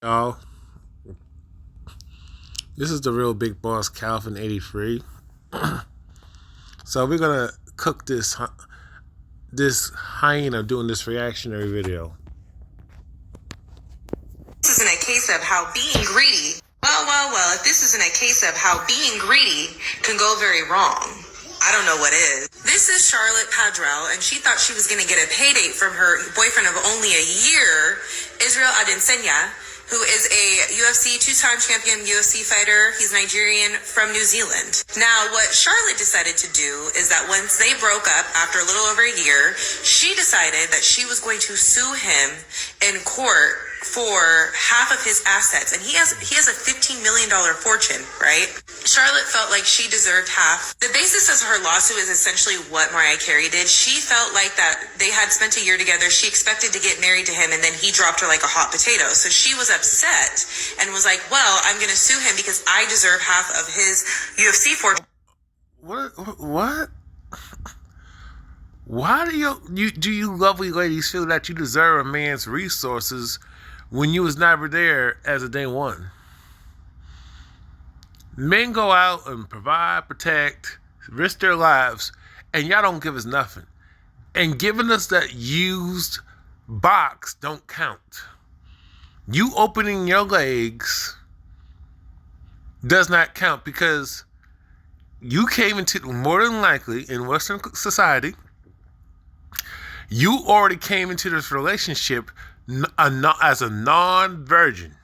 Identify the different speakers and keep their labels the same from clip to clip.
Speaker 1: Oh, this is the real big boss, Calvin 83. So we're gonna cook this hyena doing this reactionary video.
Speaker 2: This isn't a case of how being greedy. Well, if this isn't a case of how being greedy can go very wrong, I don't know what is. This is Charlotte Padrell, and she thought she was going to get a pay date from her boyfriend of only a year, Israel Adesanya, who is a UFC two-time champion UFC fighter. He's Nigerian from New Zealand. Now, what Charlotte decided to do is that once they broke up after a little over a year, she decided that she was going to sue him in court for half of his assets, and he has a $15 million fortune, right? Charlotte felt like she deserved half. The basis of her lawsuit is essentially what Mariah Carey did. She felt like that they had spent a year together. She expected to get married to him, and then he dropped her like a hot potato. So she was upset and was like, well, I'm going to sue him because I deserve half of his UFC fortune.
Speaker 1: What? Why do you lovely ladies feel that you deserve a man's resources when you was never there as a day one? Men go out and provide, protect, risk their lives, and y'all don't give us nothing. And giving us that used box don't count. You opening your legs does not count because you came into, more than likely, in Western society, you already came into this relationship as a non-virgin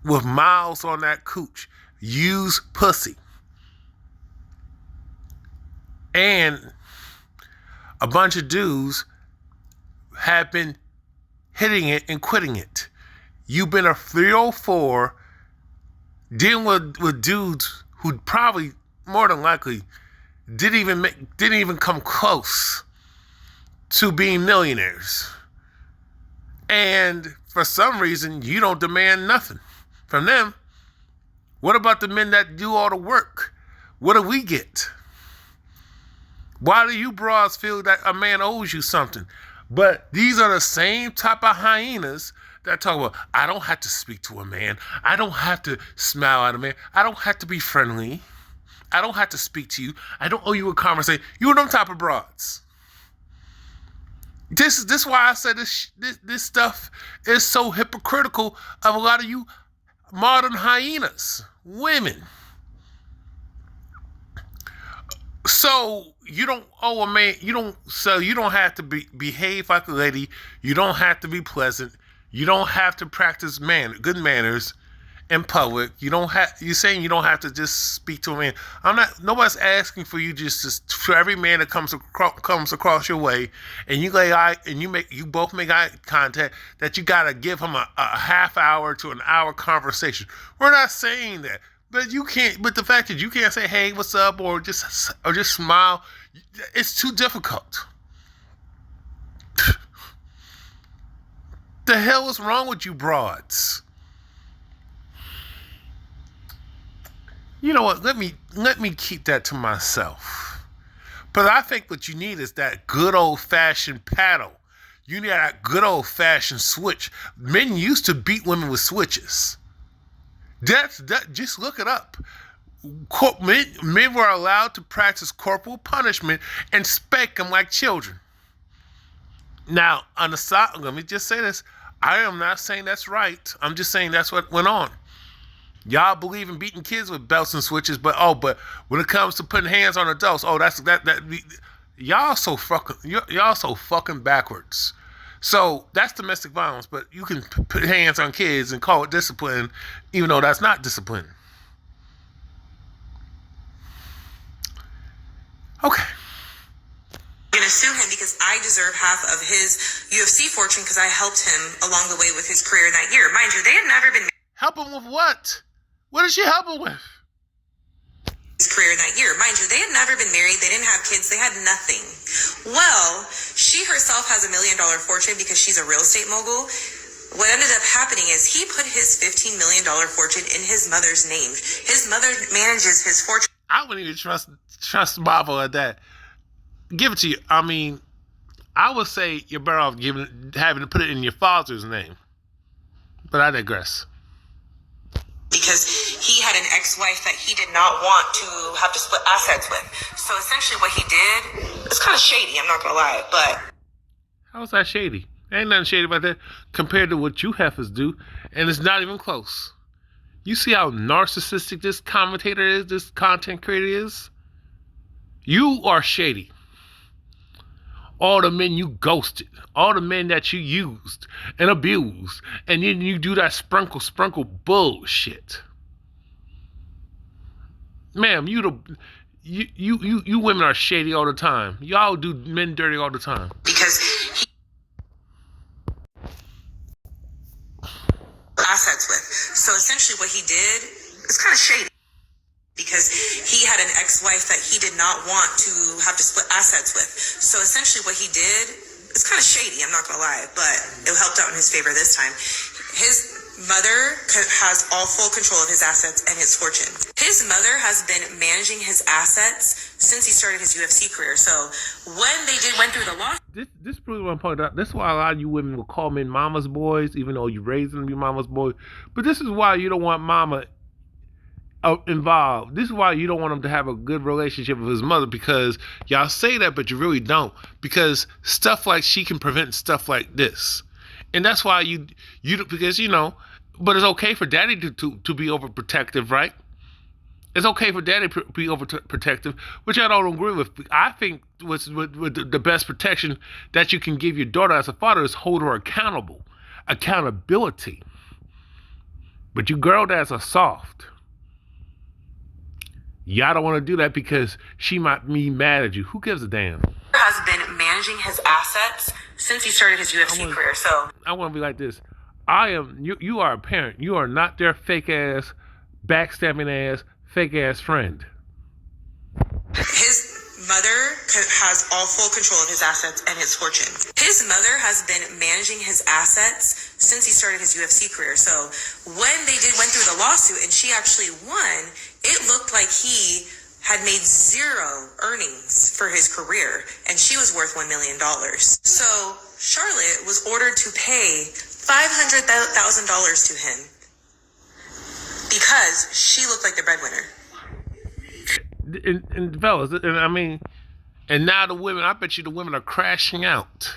Speaker 1: with miles on that cooch, use pussy, and a bunch of dudes have been hitting it and quitting it. You've been a 304 dealing with dudes who probably, more than likely, didn't even come close to being millionaires. And for some reason, you don't demand nothing from them. What about the men that do all the work? What do we get? Why do you broads feel that a man owes you something? But these are the same type of hyenas that talk about, I don't have to speak to a man. I don't have to smile at a man. I don't have to be friendly. I don't have to speak to you. I don't owe you a conversation. You are them type of broads. This is why I said this stuff is so hypocritical of a lot of you modern hyenas, women. So you don't owe a man. You don't have to behave like a lady. You don't have to be pleasant. You don't have to practice good manners in public. You're saying you don't have to just speak to a man. Nobody's asking for you for every man that comes across your way, and you both make eye contact, that you gotta give him a half hour to an hour conversation. We're not saying that, but you can't. But the fact that you can't say, "Hey, what's up?" or just smile, it's too difficult. The hell is wrong with you broads? You know what? Let me keep that to myself. But I think what you need is that good old-fashioned paddle. You need that good old-fashioned switch. Men used to beat women with switches. Just look it up. Men were allowed to practice corporal punishment and spank them like children. Now, on the side, let me just say this. I am not saying that's right. I'm just saying that's what went on. Y'all believe in beating kids with belts and switches, but when it comes to putting hands on adults, y'all so fucking backwards. So that's domestic violence, but you can put hands on kids and call it discipline, even though that's not discipline. Okay.
Speaker 2: I'm going to sue him because I deserve half of his UFC fortune because I helped him along the way with his career that year. Mind you, they had never been
Speaker 1: Help him with what? What did she help him with?
Speaker 2: His career that year. Mind you, they had never been married. They didn't have kids. They had nothing. Well, she herself has $1 million fortune because she's a real estate mogul. What ended up happening is he put his $15 million fortune in his mother's name. His mother manages his fortune.
Speaker 1: I wouldn't even trust Marvel at that. Give it to you. I mean, I would say you're better off having to put it in your father's name. But I digress.
Speaker 2: Because he had an ex-wife that he did not want to have to split assets with. So essentially what he did, it's kind of shady, I'm not going to lie, but...
Speaker 1: How's that shady? Ain't nothing shady about that compared to what you heifers do, and it's not even close. You see how narcissistic this commentator is, this content creator is? You are shady. All the men you ghosted, all the men that you used and abused, and then you do that sprinkle bullshit. Ma'am, you women are shady all the time. Y'all do men dirty all the time.
Speaker 2: Because he assets with. So essentially what he did is kind of shady. Because he had an ex-wife that he did not want to have to split assets with. So essentially what he did, it's kind of shady, I'm not going to lie, but it helped out in his favor this time. His mother has all full control of his assets and his fortune. His mother has been managing his assets since he started his UFC career. So when they went through the law...
Speaker 1: This proves one point out. That's why a lot of you women will call men mama's boys, even though you raised them to be mama's boys. But this is why you don't want mama involved. This is why you don't want him to have a good relationship with his mother, because y'all say that, but you really don't, because stuff like she can prevent stuff like this. And that's why you because but it's okay for daddy to be overprotective, right? It's okay for daddy to be overprotective, which I don't agree with. I think with the best protection that you can give your daughter as a father is hold her accountability. But you girl dads are soft. Y'all don't want to do that because she might be mad at you. Who gives a damn?
Speaker 2: Has been managing his assets since he started his UFC career. So
Speaker 1: I want to be like this. You are a parent. You are not their fake ass, backstabbing ass, fake ass friend.
Speaker 2: His mother has all full control of his assets and his fortune. His mother has been managing his assets since he started his UFC career. So when they went through the lawsuit and she actually won, it looked like he had made zero earnings for his career, and she was worth $1 million. So Charlotte was ordered to pay $500,000 to him because she looked like the breadwinner.
Speaker 1: And fellas, and now the women, I bet you the women are crashing out.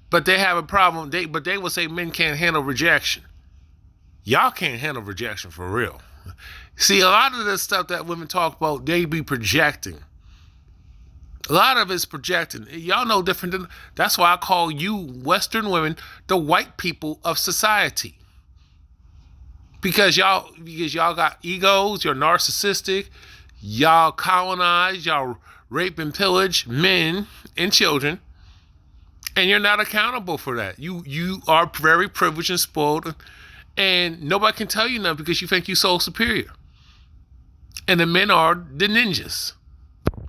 Speaker 1: But they have a problem. But they will say men can't handle rejection. Y'all can't handle rejection for real. See, a lot of this stuff that women talk about, they be projecting. A lot of it's projecting. Y'all know different than... That's why I call you Western women the white people of society. Because y'all got egos, you're narcissistic, y'all colonize, y'all rape and pillage men and children, and you're not accountable for that. You are very privileged and spoiled, and nobody can tell you nothing because you think you're so superior. And the men are the ninjas.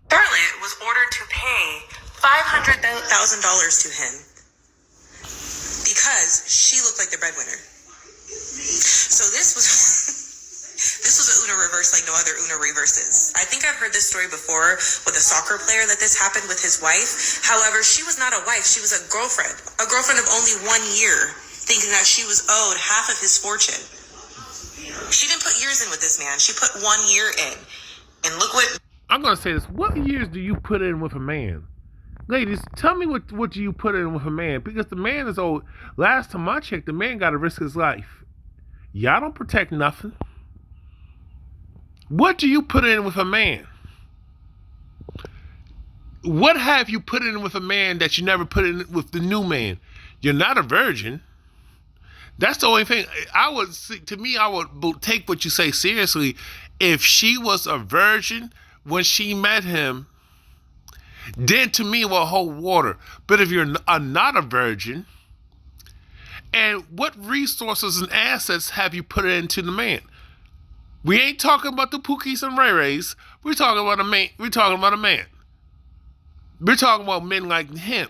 Speaker 2: Charlotte was ordered to pay $500,000 to him because she looked like the breadwinner. So this was an Uno reverse like no other Uno reverses. I think I've heard this story before with a soccer player that this happened with his wife. However, she was not a wife. She was a girlfriend of only 1 year, thinking that she was owed half of his fortune. She didn't put years in with this man. She put 1 year in. And look what...
Speaker 1: I'm going to say this. What years do you put in with a man? Ladies, tell me what do you put in with a man? Because the man is old. Last time I checked, the man got to risk his life. Y'all don't protect nothing. What do you put in with a man? What have you put in with a man that you never put in with the new man? You're not a virgin. That's the only thing. I would take what you say seriously. If she was a virgin when she met him, then to me it will hold water. But if you're not a virgin, and what resources and assets have you put into the man? We ain't talking about the Pookies and Ray Rays. We're talking about a man. We're talking about a man. We're talking about men like him.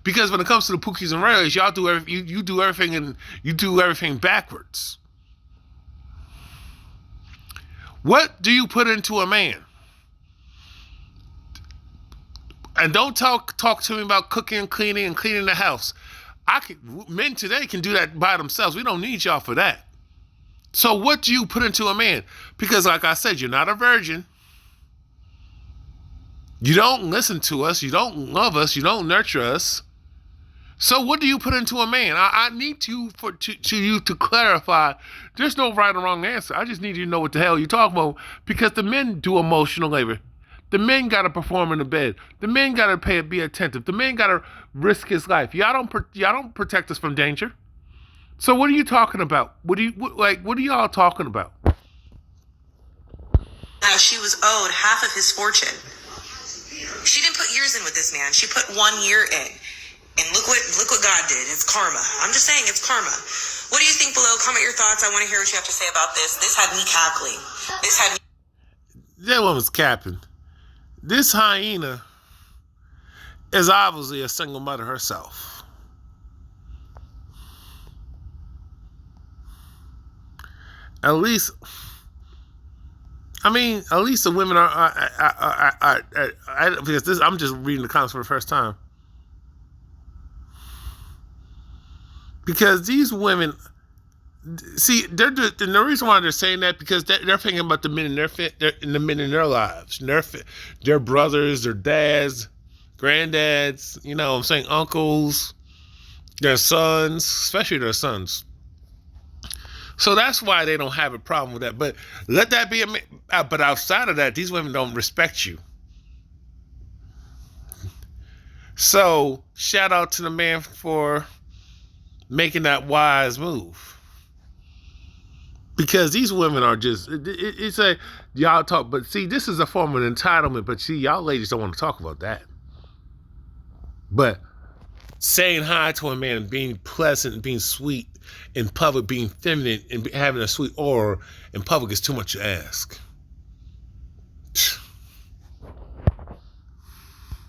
Speaker 1: Because when it comes to the Pookies and Ray Rays, y'all do you do everything and you do everything backwards. What do you put into a man? And don't talk to me about cooking and cleaning the house. Men today can do that by themselves. We don't need y'all for that. So what do you put into a man? Because like I said, you're not a virgin. You don't listen to us. You don't love us. You don't nurture us. So what do you put into a man? I need you to clarify. There's no right or wrong answer. I just need you to know what the hell you're talking about. Because the men do emotional labor. The men got to perform in the bed. The men got to be attentive. The men got to risk his life. Y'all don't protect us from danger. So what are you talking about? What are y'all talking about?
Speaker 2: Now she was owed half of his fortune. She didn't put years in with this man. She put 1 year in. And look what God did. It's karma. I'm just saying, it's karma. What do you think below? Comment your thoughts. I want to hear what you have to say about this. This had me cackling.
Speaker 1: That one was capping. This hyena is obviously a single mother herself. At least the women are because I'm just reading the comments for the first time. Because these women, see, the reason why they're saying that because they're thinking about the men in their lives, their brothers, their dads, granddads, you know what I'm saying, uncles, their sons, especially their sons. So that's why they don't have a problem with that. But let that be but outside of that, these women don't respect you. So shout out to the man for making that wise move. Because these women are just, it's a, y'all talk, but see, this is a form of entitlement, but see, y'all ladies don't want to talk about that. But saying hi to a man and being pleasant and being sweet in public, being feminine and having a sweet aura in public is too much to ask.